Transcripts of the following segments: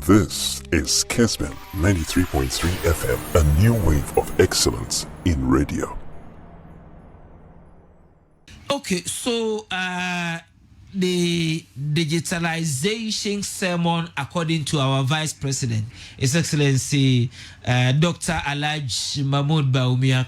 This is Kessben 93.3 FM, a new wave of excellence in radio. Okay, so the digitalization sermon, according to our Vice President, His Excellency Dr. Alaj Mahmoud Baumia,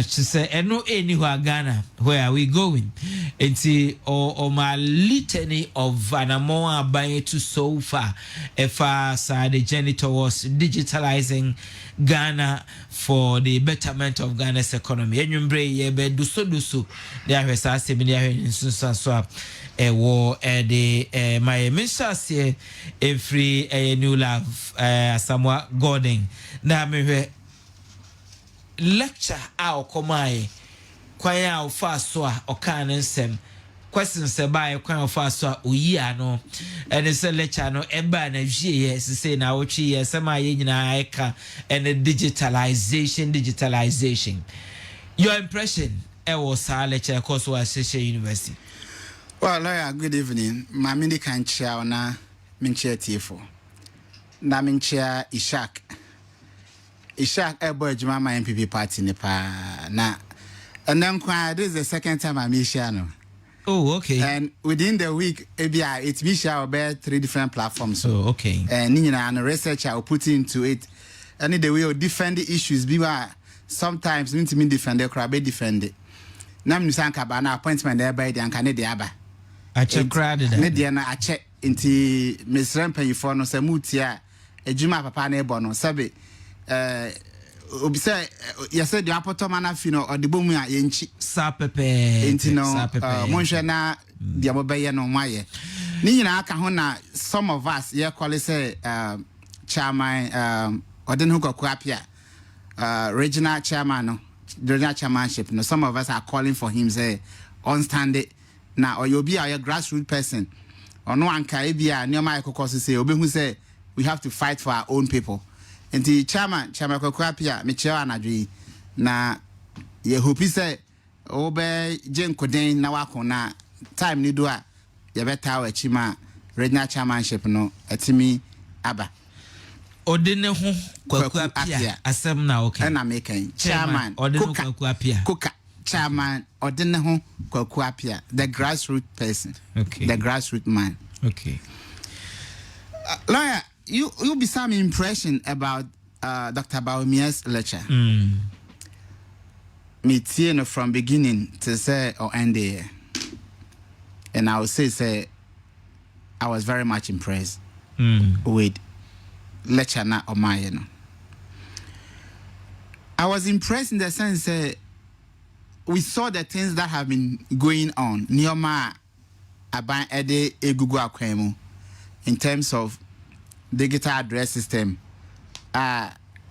she said, "Eno anywhere Ghana, where are we going?" And see, or my litany of Anamoa by to so far, if the journey towards digitalizing Ghana for the betterment of Ghana's economy. And you be do so. There was a seminar in Susan war the my ministers here every Newlove Asamoah Gordon. Now me lecture our komai kwaya our fast so or can nsem questions by kwaya fast so uyi no and it's a lecture no eba na vie say na ochi yes ma ye nyina eka and digitalization. Your impression was a lecture course was University. Well, lawyer, good evening. My mini can chair na minchair tifo. Na minchair Ishak. Ishak boy Jumama MPP party nepa na. And then this is the second time I'm Ishano. Oh, okay. And within the week, ABI, it's Misha over 3 different platforms. So okay. And and research I will put into it. And the way of defend the issues, sometimes mean to me defend the crowd, defend it. Nam Nusanka Bana appointment there by the Ankane Aba. I check crowded. Mediana, I check into Miss Rampay for no Samutia, a Juma Papa Nebono, Sabi. Obisa, you said the Apotomana Fino or the Bumia Yenchi Sapepe, Intino, Monshana, the Abobaya no Maya. Nina Kahona, some of us, yeah, call it say, Chairman, Odenhuko Kwapia, regional chairman, regional chairmanship. No, some of us are calling for him, say, on stand it. Now, or you'll be a grassroots person, or no one can be a near my caucus say, Obi who say we have to fight for our own people. And the chairman Kokwapia, Michelle Anadri, na ye hope say, Obe Jen Kodain Nawako na time ni dua, ye better chima, regional chairmanship no, etimi Aba. Odene ho Kokwapia, asem na okay. And I'm making chairman, Kokwapia. Kuka. Chairman Odeneho Kokwapia, the grassroots person. Okay. The grassroots man. Okay. Lawyer, you'll be some impression about Dr. Baumia's lecture. Me seeing from beginning to say or end the year. And I would say I was very much impressed with lecture na Omayeno. I was impressed in the sense we saw the things that have been going on. Nioma aban ede egugu akwemu in terms of digital address system.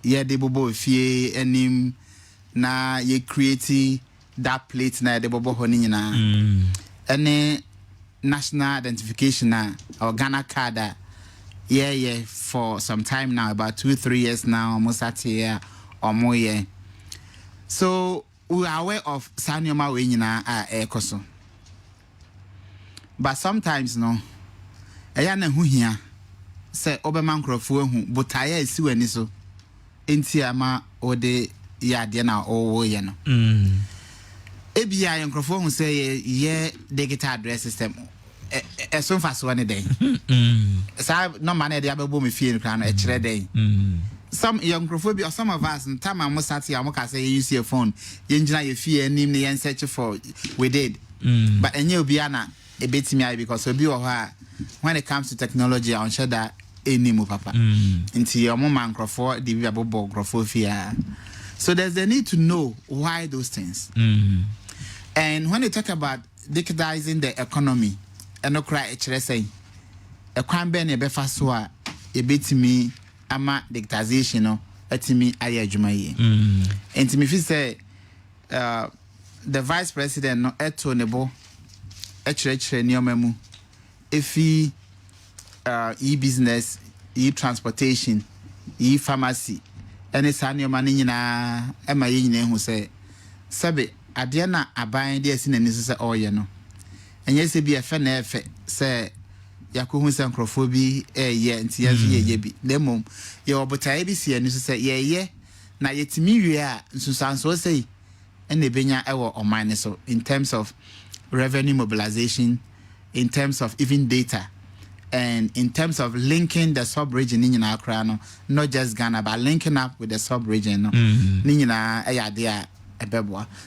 Ye de bobo fie enim na ye create that plate na de bobo honi nyina. Any national identification na or Ghana card yeah for some time now, about 2-3 years now, almost at a year or more year. So we are aware of Sanyoma Winina Ekoso. But sometimes no, Ayana who here say Oberman Crofu who but I see when so Intiama or de Yadiana or Yano. ABI and Crofu who say yeah digital address system as soon as one day. So no man the other woman feel crown a day. Some young crophobia or some of us in time I must say use your phone. You enjoy your fear name the search for we did. But a new Biana a bit me because we be her when it comes to technology I'm sure that any move papa. Into your mom crofo the Bible crophobia. So there's the need to know why those things. And when you talk about digitizing the economy and no cry say a crime ben a befaswa a bit me ama digitization no etimi aye adwuma ye enti me fi say the vice president no eto nebo echire nioma efi e-business e-transportation e-pharmacy ene sa nioma ni nyina ema ye nyina hu say sabe ade na aban de asi na ni so say oye no enye se bi efe na efe say yakuhu se nkrofobia ye nti yazo ye bi demom ye obotae bi sie ni so se ye na yetimi wie a nsusanso sei ene benya ewo oman so in terms of revenue mobilization, in terms of even data, and in terms of linking the sub-region in Accra, no, not just Ghana, but linking up with the sub-region. No,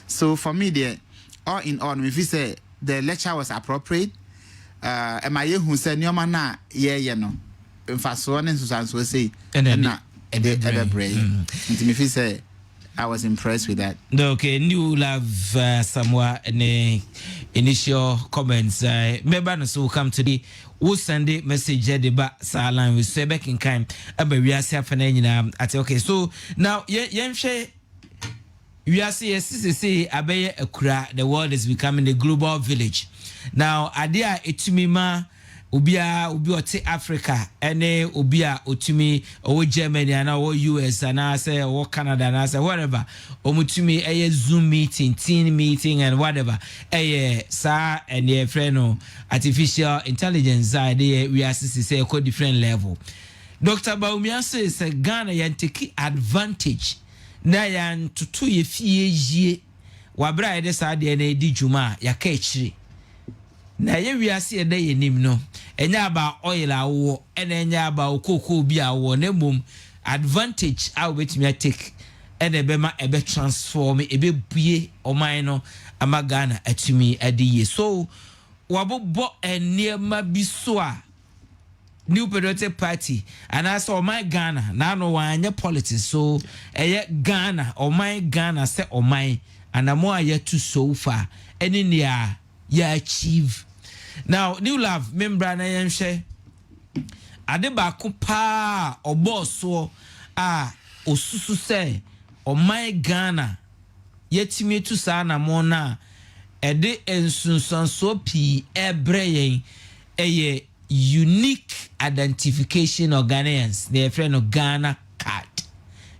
so for me, all in all, if you say the lecture was appropriate, am I who said no man no, in fact, so on and so say, and not ever brain. If you say, I was impressed with that. Okay, Newlove Asamoah any initial comments. Maybe so come today. We'll send a message at the back saline with Sebek in kind. We are saying okay. So now, we are saying Abe Akura. The world is becoming a global village. Now, Adia Etumima. Ubia ote Africa ene ubia otumi o Germany and o US and I say or Canada and I say whatever omutumi a Zoom meeting, team meeting and whatever sa and your friend artificial intelligence idea we are say a different level. Dr. Baumia says Ghana yan take advantage na yan tutu ye fie wabra ede sa de na di juma ya ka chiri na ye wiase ede ye nim no enya ba oil awo enya ba okoko bi awo na mum advantage a wetumi take ene be ma ebe transform ebe bue oman no amagana atumi adiye so wabobbo eniema bi so a New Patriotic Party and I saw my Ghana na no wanye politics so Ghana or my Ghana say or my and I'm more yet to so far any near ya achieve. Now, Newlove, member na yenshe adeba kupa oboso osusu se o my Ghana yetimi tu sa na mo na ede ensunsanso pi ebreyen eye unique identification of Ghanaians the friend of Ghana card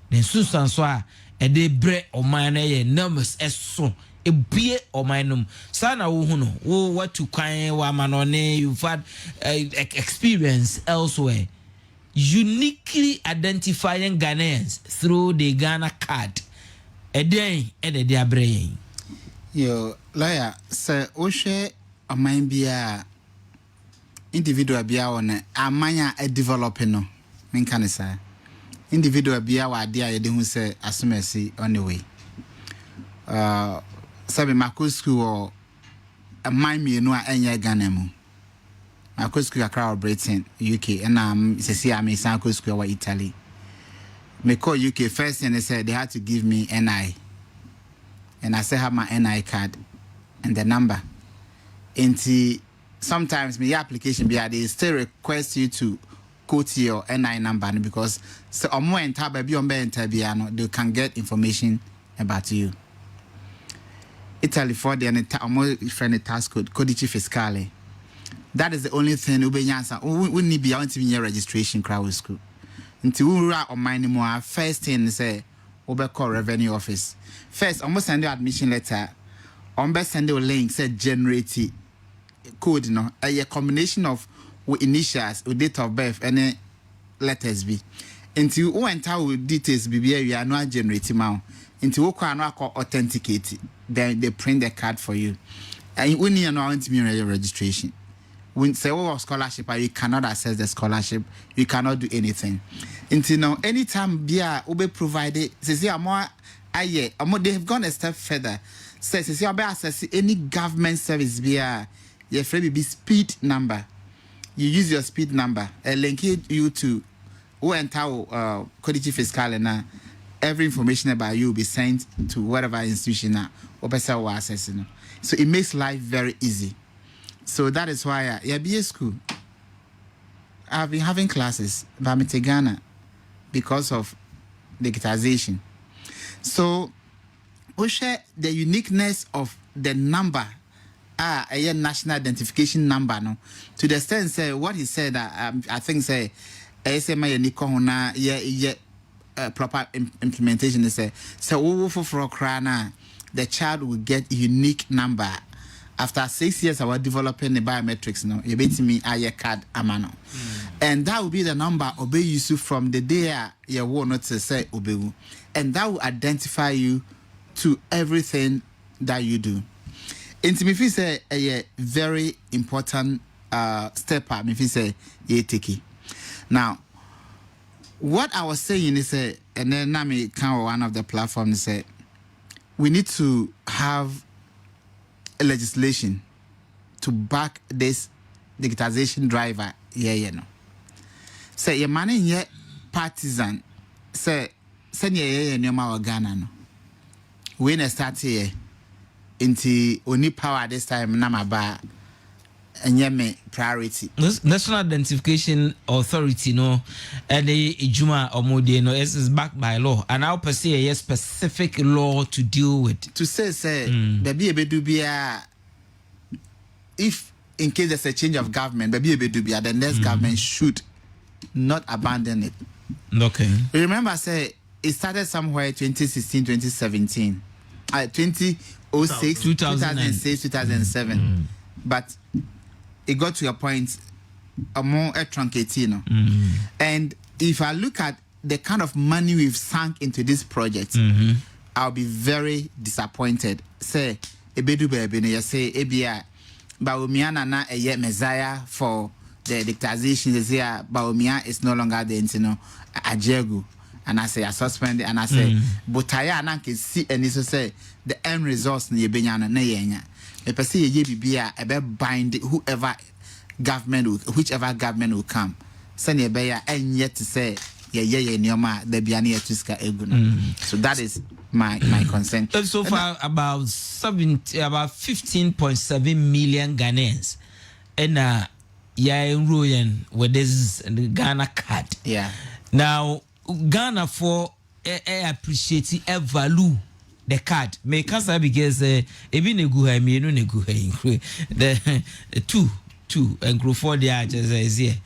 then ensunsanso a ede bre o man eye numbers eso ebie omanum sana wo hu no wo what to kwan wa manone you've had experience elsewhere uniquely identifying Ghanaians through the Ghana card eden ede dia brain yo lawyer say o hwe oman bia individual bia won amanya a developing no men kan say individual bia wa dia ye de hu say asomasi on the way sabe makusku or a mime no anya Ghana mu makusku akra Britain UK and say am sankusku or Italy me call UK first and they said they had to give me NI and I say have my NI card and the number and sometimes my application they still request you to quote your NI number because so omo enter baby on they can get information about you. Italy for the friend task code codice fiscale. That is the only thing we need be out in your registration crowd school. Until we are on my more first thing say call revenue office. First, almost send your admission letter. Send you a link say generate code a combination of initials with date of birth and letters be. Until we enter with details we are not generating now. Until we can authenticate. Then they print the card for you. And when you know your registration, when say scholarship, you cannot access the scholarship, you cannot do anything. Until now, anytime Bia will be provided, they have gone a step further. Says you access any government service via your free speed number. You use your speed number and link you to who enter codice fiscal and every information about you will be sent to whatever institution or person will access it. So it makes life very easy. So that is why BA school I've been having classes by Ghana because of digitization. So we share the uniqueness of the number a national identification number no to the extent say what he said I think say ASMA Nikona proper implementation is say so for crana the child will get a unique number after 6 years I was developing the biometrics no you bet me a card amano and that will be the number obey you from the day you want not to say obey and that will identify you to everything that you do. Into me say a very important step up if you say ye take. Now what I was saying is and then Nami can one of the platforms say we need to have a legislation to back this digitization driver no. Say your money ye partisan say send ye nyoma Ghana no. We na start here into only power this time na maba enye priority. National Identification Authority no and the ijuma omode no is backed by law and now per se a specific law to deal with. To say baby ebedu bia if in case there's a change of government baby ebedu bia the next government should not abandon it. Okay. Remember say it started somewhere 2016 2017 2006 2006 2007 but it got to a point more truncated and if I look at the kind of money we've sunk into this project I'll be very disappointed. Say ebedu baby no say ebia Baumia na a messiah for the dictation is here Baumia is no longer the intino ajegu and I say I suspend it and I say but I can see and so say the end results ni benyana na yenya me pese ye bibia e be bind whichever government will come send ye be ya enye to say ye nyoma the biane etuska eguna. So that is my concern. So far about 15.7 million Ghanaians and yeah enrolling with this Ghana card. Yeah. Now Ghana for appreciate value the card. May cancer because ebi negu ha me no negu ha the two and grow for the is here.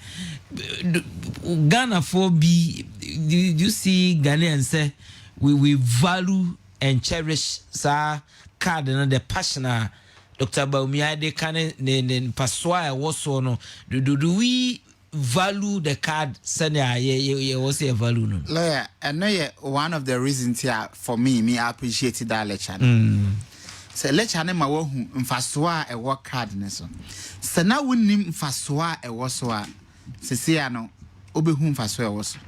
Ghana for be you see Ghanaians say we value and cherish sa card and the passion Dr. Baumia de can paswa was no do we value the card sanya ye was a value no lawyer and no one of the reasons here for me I appreciated that lecture so lecture na ma wo hu mfasoa e wo card ne so se na wonnim mfasoa e wo so a sesia no obehu mfasoa e wo so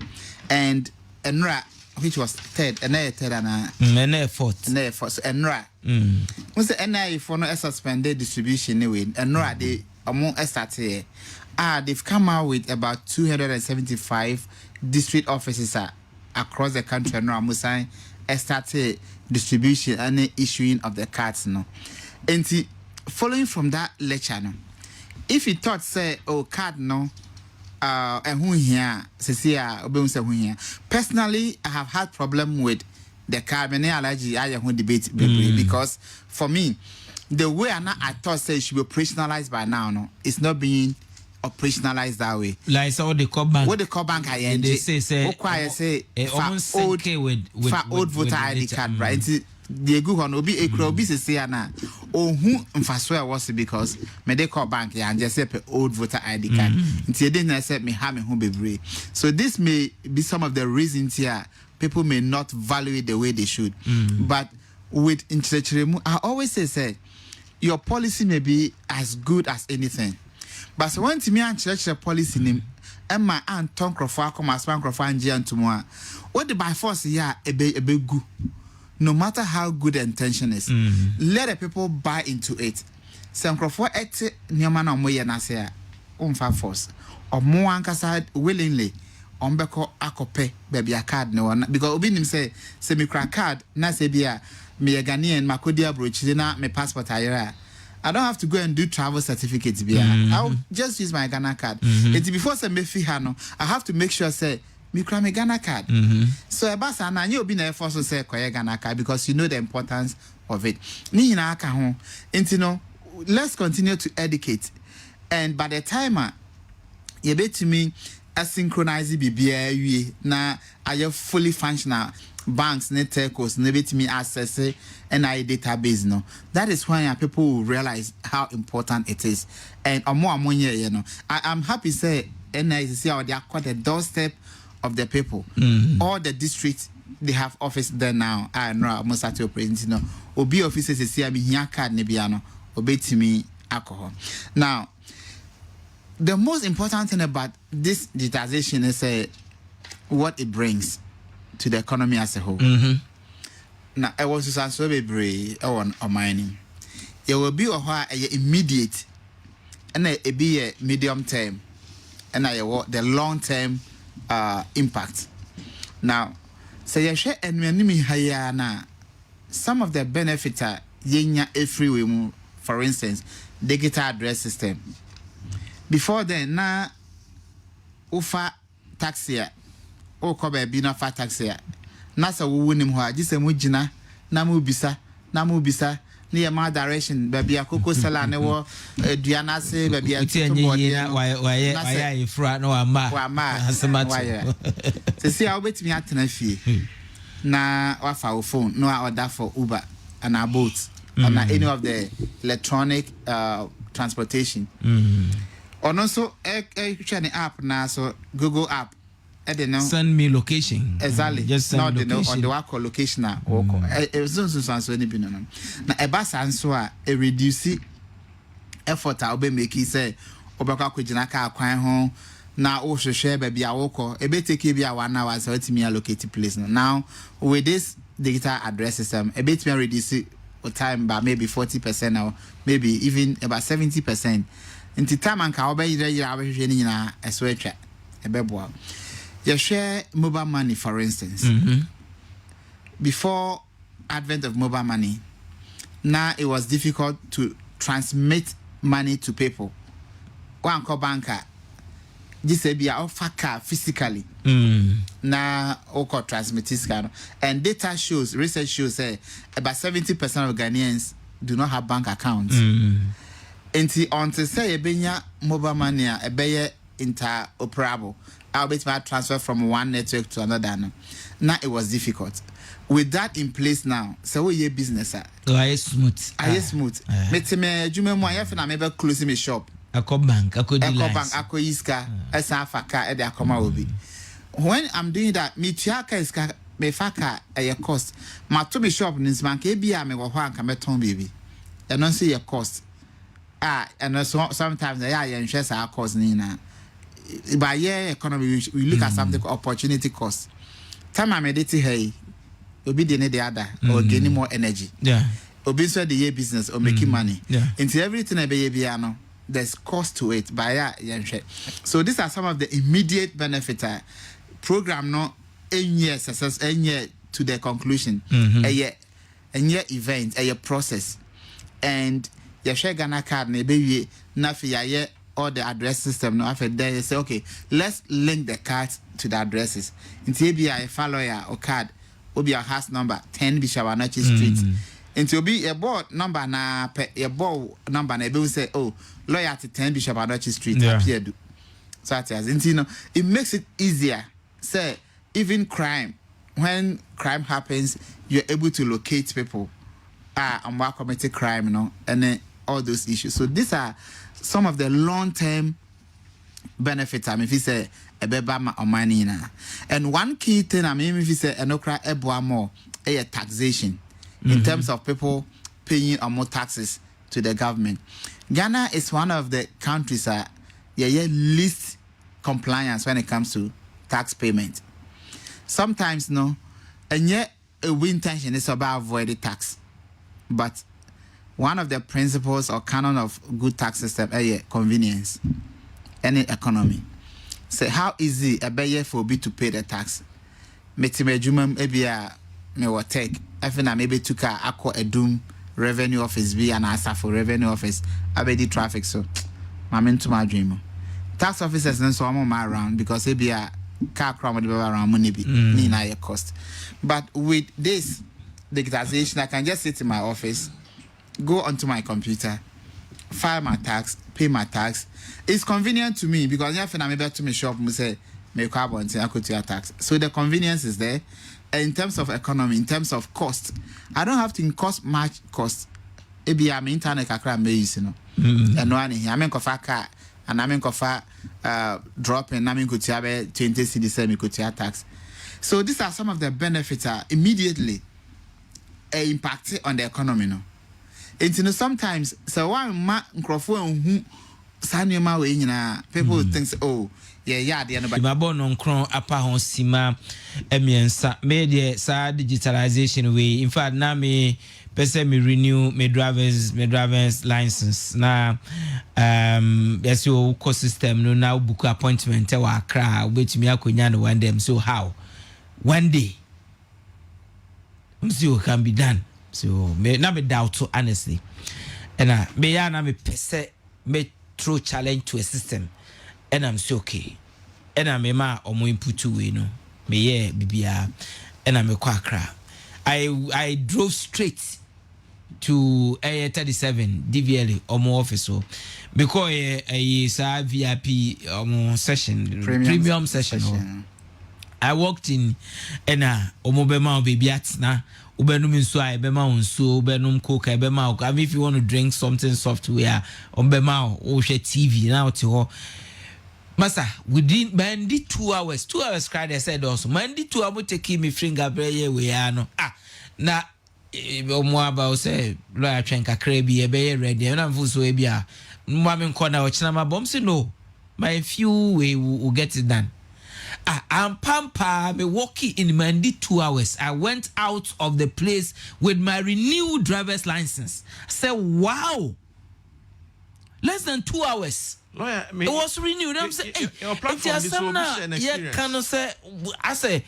and enra which was third and fourth so enra so NI for no suspended distribution anyway enra they among start here they've come out with about 275 district offices across the country and now Musa started distribution and issuing of the cards no. And following from that lecture no, if you thought say card no and who here personally I have had problem with the card many allergy I won't debate because for me the way I thought say it should be operationalized by now no it's not being operationalized that way. Like so what they call bank I they say old voter ID card right. The go on obi ekro obi say na ohun mfaso was because me they call bank and just say old voter ID card. Nti dey na say me ha me ho bebre. So this may be some of the reasons here people may not value it the way they should. But with intellectual I always say your policy may be as good as anything. But so when me and church policy name Emma and Tom Crawford come as man Crawford and Gian tomorrow. What the by force here a be good. No matter how good the intention is, let the people buy into it. Some Crawford ete nyama na moye na say umfa force. Or more ankasa willingly ombeko akope baby a card no one because obi nim say me crack card na say bia me Ghanaian makodi abroach na me passport ayera. I don't have to go and do travel certificates. I'll just use my Ghana card. It's before say me fi no, I have to make sure say me cry me Ghana card. So ebasa na you be na force say koye Ghana card because you know the importance of it. Ni hina aka ho. Enti no, let's continue to educate. And by the time you bet to me asynchronize bibia wie na are fully functional. banks ne telcos ne betimi access NI database no. That is when people will realize how important it is. And you know, I'm happy say NI is here they are quite the doorstep of the people. All the districts they have office there now. I know most at operating no. Obi offices is here be here card ne biano. Obetimi alcohol. Now, the most important thing about this digitization is what it brings to the economy as a whole. Now, I was to answer on mining. It will be a immediate and a be a medium term and the long term impact. Now, say share and me hayana some of the benefits are yenya every. For instance, digital address system. Before then, na ufa taxi, o kobe bina fa taxi. Na sa wunim ho agise mujina na mu bisa near my direction, baby a cocoa salad, no Diana say, baby a why front no ama to see how bet me at Tenefi. Na off our phone, no order for Uber and our boats. And any of the electronic transportation. Or also, the app now, so Google app. I don't know. Send me location. Exactly. Just send location. location. On the work or location now. It was also anything. Now, a bus answer a reduce effort. I'll be making say, Obaka Kujinaka, Quine home. Now, also share baby, I walk or a bit take be a 1 hour, so it's me allocated place. Now, with this digital address system, a bit me reduce time by maybe 40% or maybe even about 70%. Into time and cow by a sweater, a beboa. You share mobile money, for instance. Before advent of mobile money, now it was difficult to transmit money to people. One call banker, this be a offer car physically. Na oko transmit this and data shows, research shows about 70% of Ghanaians do not have bank accounts. Until say a benya mobile money a beye interoperable. I'll be to transfer from one network to another. Now it was difficult. With that in place now, so we ye business. I smooth. Smooth. Me jume mo ya na me be close me shop. Ako bank, ako iska, esa faka e de akoma obi. When I'm doing that, me tiaka iska me faka a cost. Ma to me shop nis bank e bia me wo ho anka meton baby. E no say your cost. And sometimes yeah, interest our cost ni na. By year economy we look at something called opportunity cost. Time I meditating hey, obi de the other or gaining more energy. Yeah. Obi so the year business or making money. Yeah. Into everything I be no. There's cost to it by so these are some of the immediate benefits. Program no any year success any year to the conclusion. A year event, a year process. And your share Ghana card maybe nafi or the address system no after there you say okay, let's link the cards to the addresses. Until be a follower or card will be a house number 10 Bishop Anachi Street. Until be a board number na a board number na be say oh lawyer to 10 Bishop Anachi Street appear do. So it makes it easier. Say even crime, when crime happens, you're able to locate people. I'm about committed crime, you know, and then all those issues. So these are some of the long-term benefits. I mean, if you say a beba or money, and one key thing, I mean, if you say enokra eboa more, a taxation in terms of people paying more taxes to the government. Ghana is one of the countries that least compliance when it comes to tax payment. Sometimes no, and yet a intention is about avoiding tax, but one of the principles or canon of good tax system is convenience. Any economy. So how easy a buyer for be to pay the tax? Metimejumam ebia me will take. I think I maybe took a doom revenue office be an answer for revenue office. I be the traffic so I'm into my dream. Tax officers and so I'm around because it be a car crowd around money be nina your cost. But with this digitization, I can just sit in my office, go onto my computer, file my tax, pay my tax. It's convenient to me because if I'm able to my shop, I say, make carbon, I could your tax. So the convenience is there. in terms of economy, in terms of cost, I don't have to incur much cost. Maybe I'm internet kakra me use no. And one here, I mean kofa car, and I mean kofa drop and I mean kutia 20 cedis me kutia tax. So these are some of the benefits immediately impact on the economy no. And you know sometimes so one ma nkrofo who sanema we nyina people think oh yeah the no ba bon on kron apa hon sima emiensa me de sa digitalization we in fact na me person me renew me driver's license na yes your ecosystem no now book appointment e wa Accra which me akonya no one them so how one day so can be done so me na me doubt so honestly and me ya na me pese me throw challenge to a system and I'm so okay and I'm ma omo input we no me yeah bibia and I'm kwa Accra I drove straight to A37 DVL omo office so because a VIP session premium session. I walked in and omo bema baby atna ubenum nso a bema nso ubenum coke bema I mean if you want to drink something software bema o hwe TV na oti ho masa within mandi 2 hours cried I said also mandi 2 hours take me finger breye we ano na omo aba o say lawyer twen kakra bi e be ready na mfu so e bia mma me nkona o china ma bom say no my few we will get it done. I'm pampa me walking in Mandi 2 hours. I went out of the place with my renewed driver's license. I said, wow. Less than 2 hours. Lawyer, it was renewed. I'm saying, hey, your platform is yeah, can say, I say,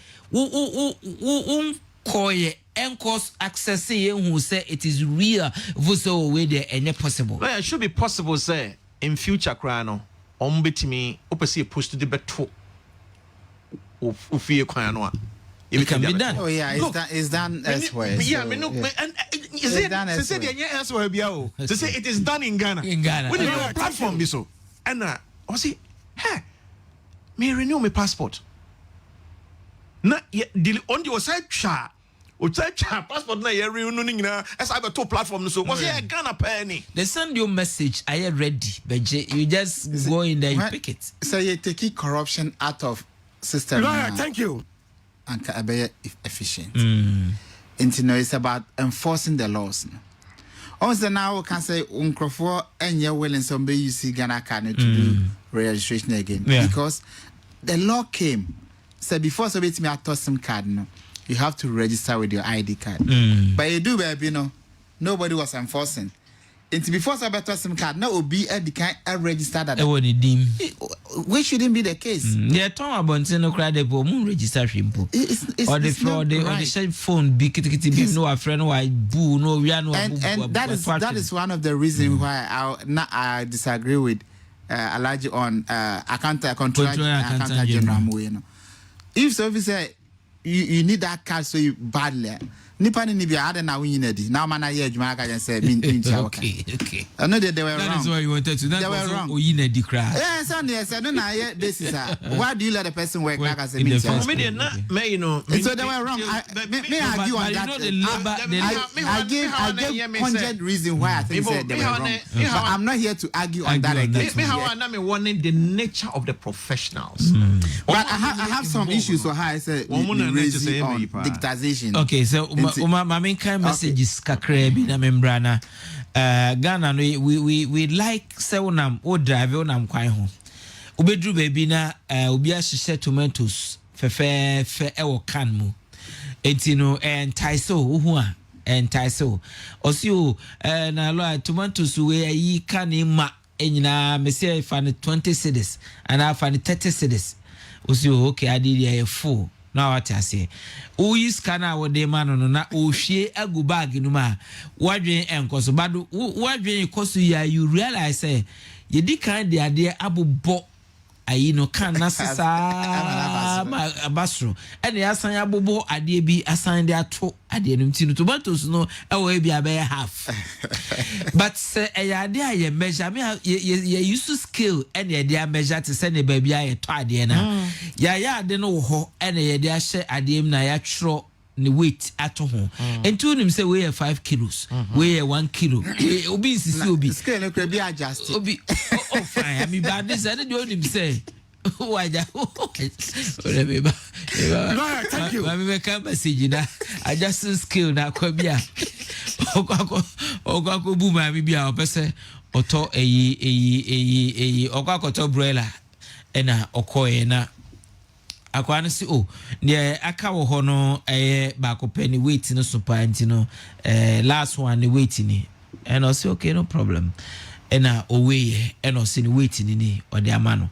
cause access who say it is real so way there any possible. Lawyer, it should be possible, say, in future, Crano, me, opposite push to the better. It can be done. Oh yeah, it's done elsewhere. Yeah, and is it done elsewhere? To say it is done in Ghana. In Ghana. When you have a platform, be so. And I say, hey, me renew my passport. Na on the side chat. Passport na ye renewing na as I two platform so was here Ghana penny. They send you message, are you ready? But you just go in there, you pick it. So you take corruption out of system. Thank you. And be efficient. And you know it's about enforcing the laws. Also now we can say uncrofor and you're willing somebody you see Ghana can to do registration again. Yeah. Because the law came. So before somebody me a SIM card no. You have to register with your ID card. But you do, baby, you know, nobody was enforcing. And before Sabato SIM card, now will be a kind registered at which shouldn't be the case. Yeah, Tom about no credit register him. Or the fraud or the cell phone be no a friend why boo no we are no and that is one of the reasons why I disagree with Alaji on accountant general. If service you need that card so you badly. Nipa ni bi ada na win edi. Now man aye adwuma aka say me okay. I know that they were wrong. That is why you wanted to. That was wrong. Oyin edi cry. Yes, and yes, I don't know aye basis. Why do you let the person work like as a me you know. So they were wrong. Me argue on that. I gave content reason why I think they were wrong. But I'm not here to argue on that again. Me how I am warning the nature of the professionals. But I have some issues so how I say raising on digitization. Okay, so my main kind messages kakra bi na membrana Ghana no we like say onam o drive onam kwan ho obedru baby na obi ahye tomatoes fe e wo can mu etino entice ohu a entice osi o na lo tomatoes we yi can ma enyina me say fa 20 cedis and I fa 30 cedis osi o okay adidi e full. Now what I say, who is scanner what they man on na o share a go bag in ma wadrin and cost but wadrin cost you realize say you did kind the idea abu bo ayi no kan na sisa abasro and the asan abobo ade bi asan de ato ade no ti no tomatoes no e wo bi abe half but say e ade aye measure me you use to scale and e dey measure to say ne ba bi aye to ade na ya ade no wo ho and e dey ahye ade na ya twro ne weight ato ho enti unim say we 5 kilos we 1 kilo obi insisi obi scale no be adjust obi oh fine I mean bad this I don't unim say waja thank you I mean make message na adjust skill na kwa bia okwa bu ma bia opese oto eyi okwa to broiler ena okoye na akwa no si ne aka wo ho no ba ko penny weight no super anti no last one the weight ni and I say okay no problem ena owe and I say the weight ni or the amano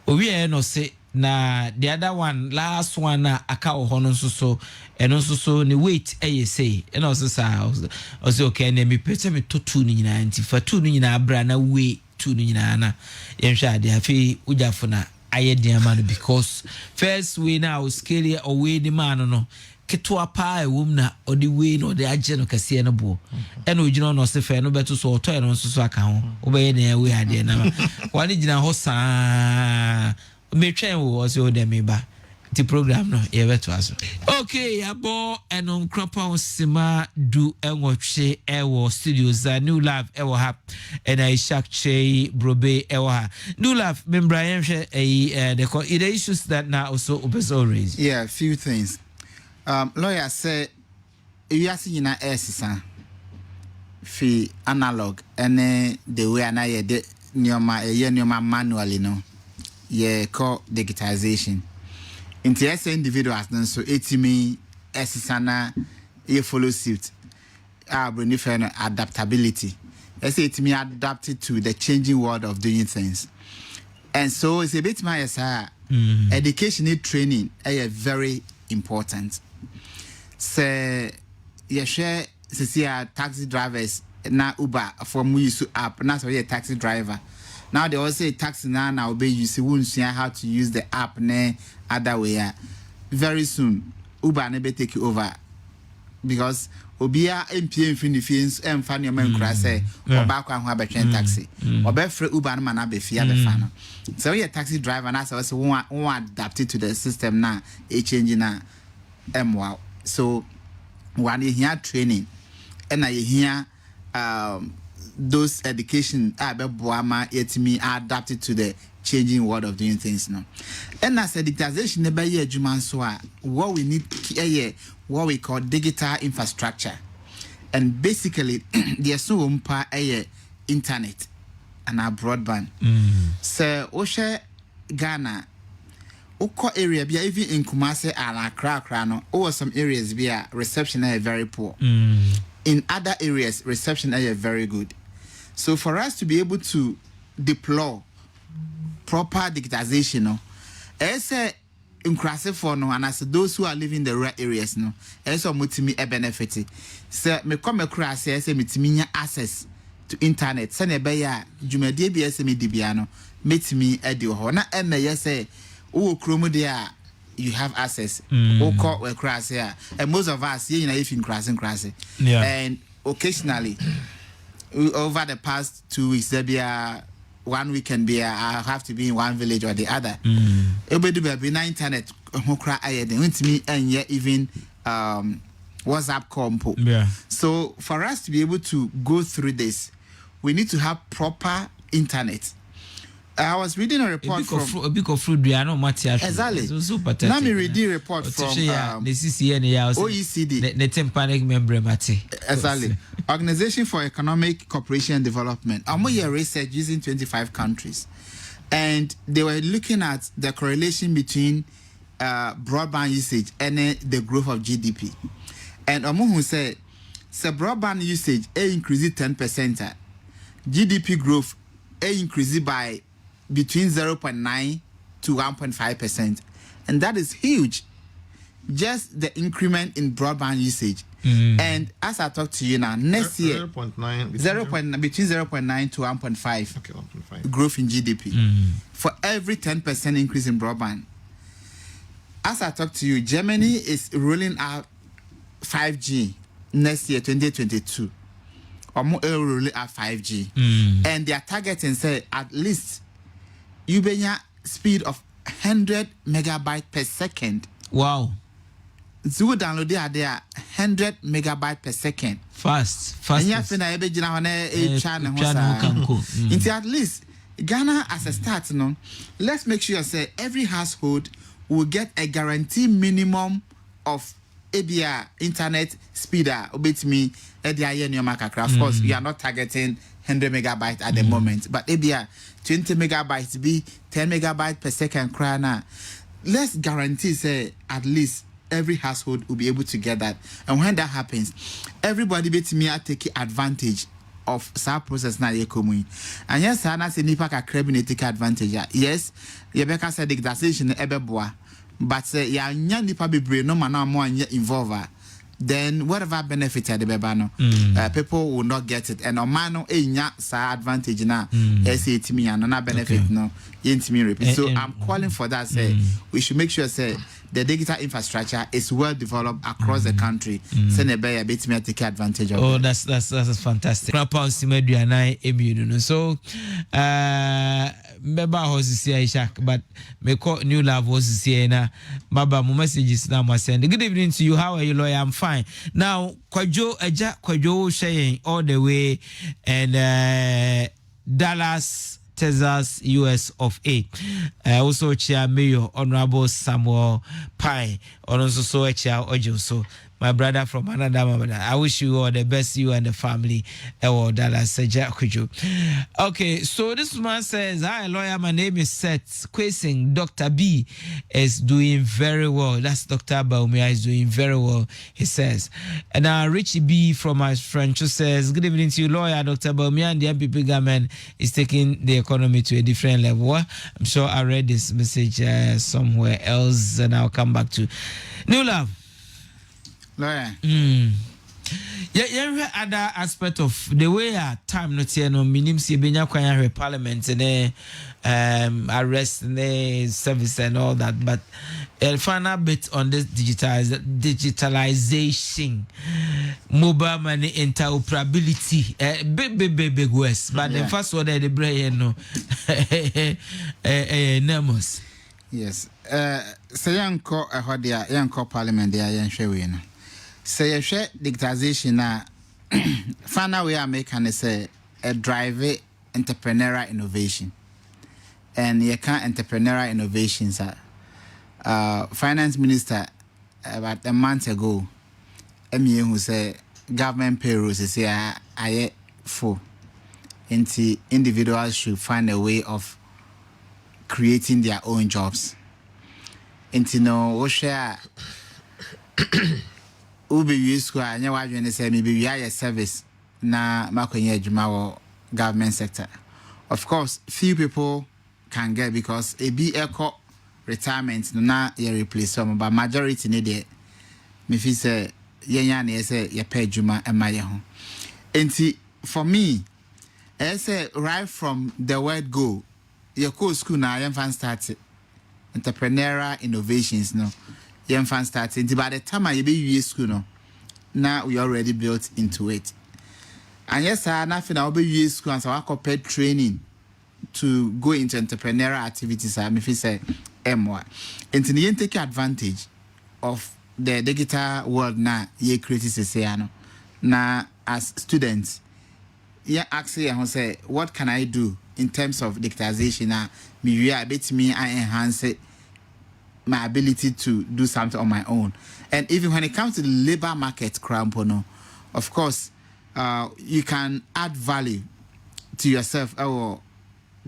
owe no say na the other one last one na aka wo ho no so eno so ne weight say and I say I say okay na me pete me to two ni nyina anti fa two ni nyina bra na we two ni nyina na yenhwa ade afi ujafo na aye diamano because first way now scale away the man no ketwa pa na odi we no de agye no kase no bo e na ogino no se fe no beto so oto no so aka ho obeye na we ade na wani gina ho saa me twen wo so de me ba the program no ye beto aso okay abo enon krapa sima du enwotwe ewo studios za Newlove ewo ha and I shakche brobe ewo ha Newlove membra yenhwe the issues that now also raised. Yeah, a few things. Lawyer say you are seeing na esisa fi analog and the way na ye de nyoma manually no ye call digitization into as individuals then so etimi esisa na ye follow suit bring adaptability as etimi adapted to the changing world of doing things. And so it's a bit my education and training are very important. So you share taxi drivers na Uber from we use app now so a taxi driver. Now they also say taxi now be you see won't see how to use the app ne other way. Very soon Uber never take you over because obia MPM finifins and fan your man say or back on have a taxi or be free Uber man be fear be fan. So you're a taxi driver and as I want adapted to the system now a change na wow. So when you hear training and I hear those education boama yetimi adapted to the changing world of doing things now. And as a digitization never year juman what we need what we call digital infrastructure. And basically there's so internet and our broadband. So Osha Ghana Oko area be even in Kumasi and Accra no or some areas be reception are very poor. In other areas reception are very good. So for us to be able to deploy proper digitization no inclusive for no and as those who are living in the rural areas no so mutimi e benefit so me come across say metimi access to internet say na be ya dwumade bi me dibia no metimi e de ho na e me say wo kromo there you have access wo call we cross here and most of us here na if in crossing and occasionally over the past 2 weeks there be 1 weekend be I have to be in one village or the other. Everybody be na internet who cry with me and yeah even WhatsApp compo. Yeah. So for us to be able to go through this, we need to have proper internet. I was reading a report from a big of fruit no material. Exactly. So let me read the report from OECD. The tympanic member mate. Exactly. Organization for Economic Cooperation and Development. Amoya research using 25 countries. And they were looking at the correlation between broadband usage and the growth of GDP. And Amohu said, broadband usage increased 10%. GDP growth increased by between 0.9 to 1.5%. And that is huge. Just the increment in broadband usage. And as I talk to you now, next year, 0.9 between 0.9 to 1.5 okay, 1.5 growth in GDP for every 10% increase in broadband. As I talk to you, Germany is rolling out 5G next year, 2022. Or more rolling out 5G. And they are targeting, say, at least you be speed of 100 megabytes per second. Wow. so we download it there 100 megabyte per second. Fast. And you have na ebe gina ho na e channel into at least Ghana as a start, let's make sure say every household will get a guaranteed minimum of ABR internet speed. Obey me, of course, we are not targeting 100 megabytes at the moment, but ABR 20 megabytes be 10 megabytes per second. Let's guarantee say at least every household will be able to get that. And when that happens, everybody bet me take advantage of that process na ye komu. And yes, I say nipa ka crab take advantage. Yes, Rebecca said digitization ebeboa, but ya nya nipa bebre no man mo anya involve. Then whatever benefit the bebano, people will not get it. And omano nya sa advantage na SAT me and na benefit no yentimi repeat. So I'm calling for that. Say we should make sure say the digital infrastructure is well developed across the country. Senebaya bit me take advantage of. Oh, that's fantastic. So Beba was here, but me call Newlove was here na. Baba, my messages now must send. Good evening to you. How are you, lawyer? I'm fine. Now, Kwajo saying all the way and Dallas, Texas, US of A. Also, Chair Mayor Honorable Samuel Pai, also Chair Ojo. So, my brother from another mother. I wish you all the best, you and the family. Okay, so this man says, hi, lawyer, my name is Seth Kwesing. Dr. B is doing very well. That's Dr. Baumia is doing very well, he says. And Richie B from my friend who says, good evening to you, lawyer. Dr. Baumia and the MPP government is taking the economy to a different level. I'm sure I read this message somewhere else, and I'll come back to Newlove. Lawyer. Yeah, other aspect of the way time not here no minim si benya kwan parliament and arrest and service and all that, but a final bit on this digitalization, mobile money interoperability, big west, but the first one the brain no nemos. Yes, say yanko ahodia yanko parliament there yanhwe no. Say a share digitization na final way I make and say a drive entrepreneurial innovation. And you can't entrepreneurial innovations finance minister about a month ago who say government payrolls say I full into individuals should find a way of creating their own jobs. Into no share Ubi use and you say maybe we are a service na makonye adwuma government sector. Of course, few people can get because a be eco retirement na you replace some, but majority need it. Me feel say yenya say you pay adwuma e maye ho. Enti for me, I say right from the word go, your co school na you fan start entrepreneurial innovations no. Young fan starting by the time I be US school no, now we already built into it. And yes, I nothing I'll be US school and so I compared training to go into entrepreneurial activities. I if say M1. And to the take advantage of the digital world now ye create no. Now as students, yeah actually I say what can I do in terms of digitization now? Me I enhance it. My ability to do something on my own. And even when it comes to the labor market, Krampono, of course, you can add value to yourself or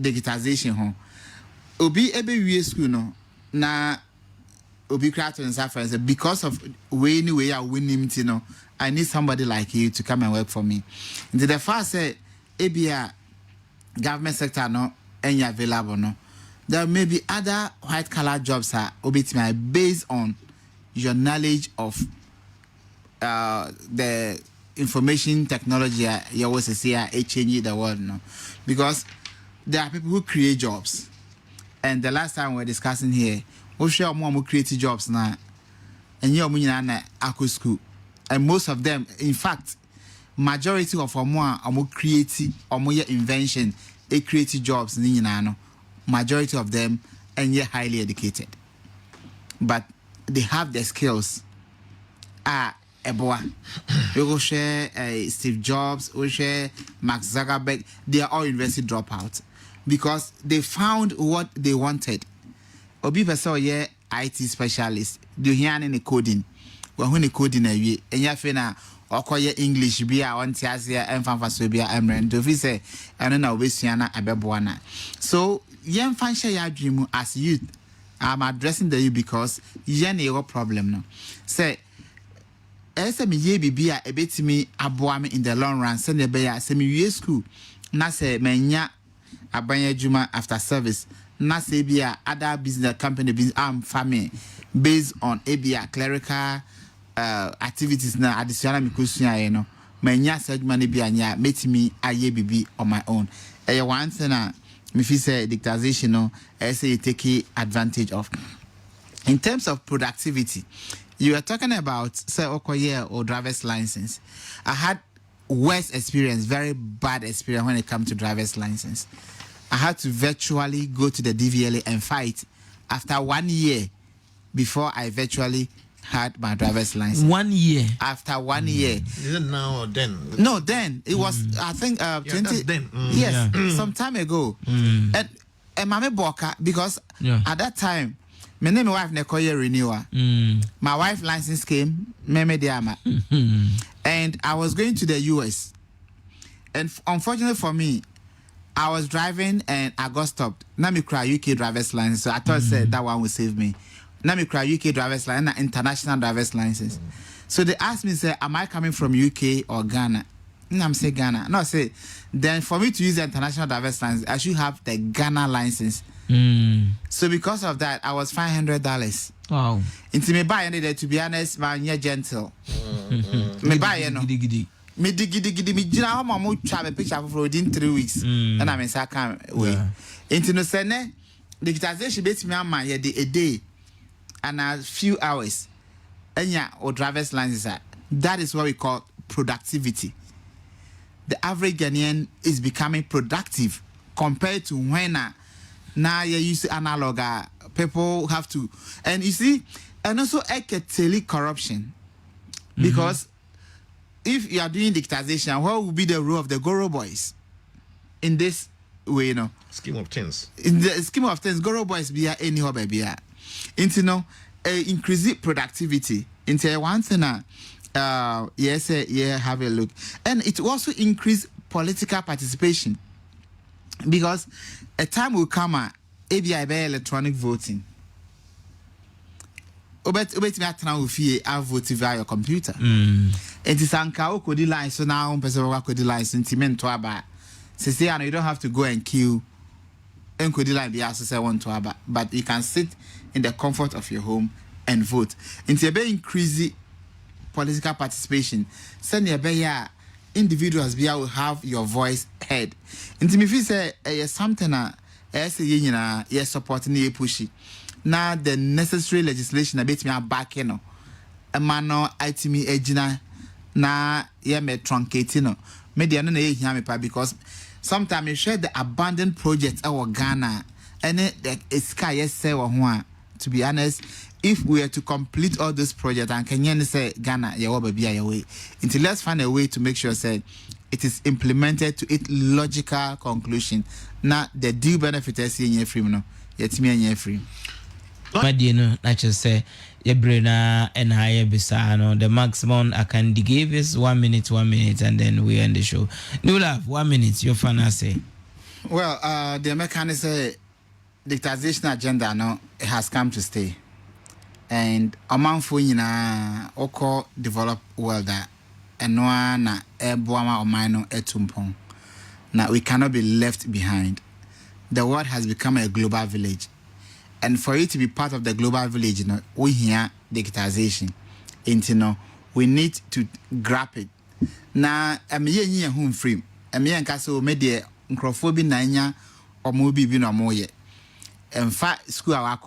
digitization. Obi ebe school no na obi creator and suffering because of way anyway I win him I need somebody like you to come and work for me. And the first say ABA government sector no any available no. There may be other white collar jobs based on your knowledge of the information technology. You always say changing the world, no? Because there are people who create jobs, and the last time we were discussing here, we share more who create jobs now, and you're na school, and most of them, in fact, majority of more creative or more invention, they create jobs no. Majority of them and yet highly educated, but they have the skills Eboa. We go share Steve Jobs, we share Mark Zuckerberg. They are all university dropouts because they found what they wanted. Obi person ye IT specialist. Do here any coding. Well, when coding and ya fena okoye English be a on tiasia and fanfa be a emren. Do we say and na obesiana abeboana. So yen fan share your dream as youth. I'm addressing the you because yen a problem no. Say ese me ye bibia ebetimi aboa me in the long run send the bear se me wie school na se menya abanya juma after service na se bia other business company business family based on abia clerical activities na additional me kusua ye no menya segment ne bia nya metimi aye bibi on my own one thing me feel say dictation no say you take advantage of in terms of productivity. You are talking about say Okoye or driver's license. I had worse experience, very bad experience when it comes to driver's license. I had to virtually go to the DVLA and fight after 1 year before I virtually had my driver's license. 1 year. After 1 year. Is it now or then? No, then it was I think 20 that's then. Yes, some time ago. And Mame Boka because at that time my name wife Nekoye renewal. My wife license came, Meme Diama. And I was going to the US. And unfortunately for me, I was driving and I got stopped. Now me cry UK driver's license. So I thought said that one would save me. Now me cry UK driver's license and international driver's license. So they asked me, say, am I coming from UK or Ghana? And I'm saying Ghana. No, I say, then for me to use the international driver's license, I should have the Ghana license. So because of that, I was $500. Wow. Into me buy any to be honest, man, you're gentle. Me buy you know. Me diggy me jina how my try a picture for within 3 weeks. And I mean I can't wait. Into no sene digitization base me man a day and a few hours. And yeah, or driver's license that is what we call productivity. The average Ghanaian is becoming productive compared to when now you use analog. People have to, and you see, and also tele corruption, because if you are doing dictation, what will be the role of the Goro boys in this way? You know, Scheme of things. In the scheme of things, Goro boys be any hobby be into no increase productivity. Into one thing, yes, yeah, have a look, and it also increase political participation. Because a time will come ABI electronic voting. Obet me atna ofie I vote via your computer. It is anka okodi line so now person okodi line sentiment to aba. Say you don't have to go and queue enkodi line be as say want to aba, but you can sit in the comfort of your home and vote. Into be increase political participation. Send your be individuals be will have your voice heard. Into me feel say something say you supporting you pushy. Now the necessary legislation a bit me back you know. A man no itimi ejina na ye me truncate no. Media no na hear me pa because sometimes you share the abandoned projects our Ghana and the sky yes say to be honest. If we are to complete all this project and Kenyan say Ghana, ya baby away. Until let's find a way to make sure say it is implemented to its logical conclusion. Now the due benefit is in free no. Yet me and free. But you know, I just say Yebrina and higher Bisano. The maximum I can give is 1 minute, and then we end the show. Newlove, 1 minute, your fan say. Well, the Americans say dictation agenda no it has come to stay. And among for oko develop world that and no na eboama or minor etumpong. Now we cannot be left behind. The world has become a global village. And for it to be part of the global village, you know, we hear digitization. And you know, we need to grab it. Now I'm here home free. I'm here in Castle media microphobe nanya or movie be no more yet. In fact, school our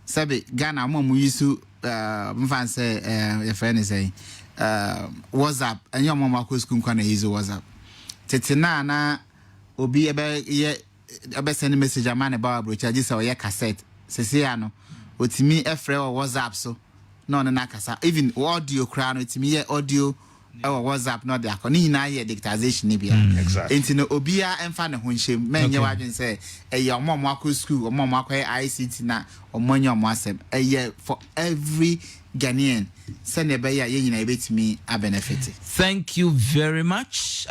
Sabe Ghana mom we used to mfan say your friend is saying WhatsApp and your mama ko school kan use WhatsApp. Tetina na obi ebe send message amane ba bro charge say o cassette. Sese ano otimi efre o WhatsApp so no nakasa even audio crown it me audio WhatsApp no de akoni na ye digitization ni bia exactly enti no obia emfa ne ho nhyem menye wadwen say eye omo akọ school omo akọ ICT na omo nya omo asem eye for every Ghanaian send e be ya ye nyina ebetimi a benefit. Thank you very much.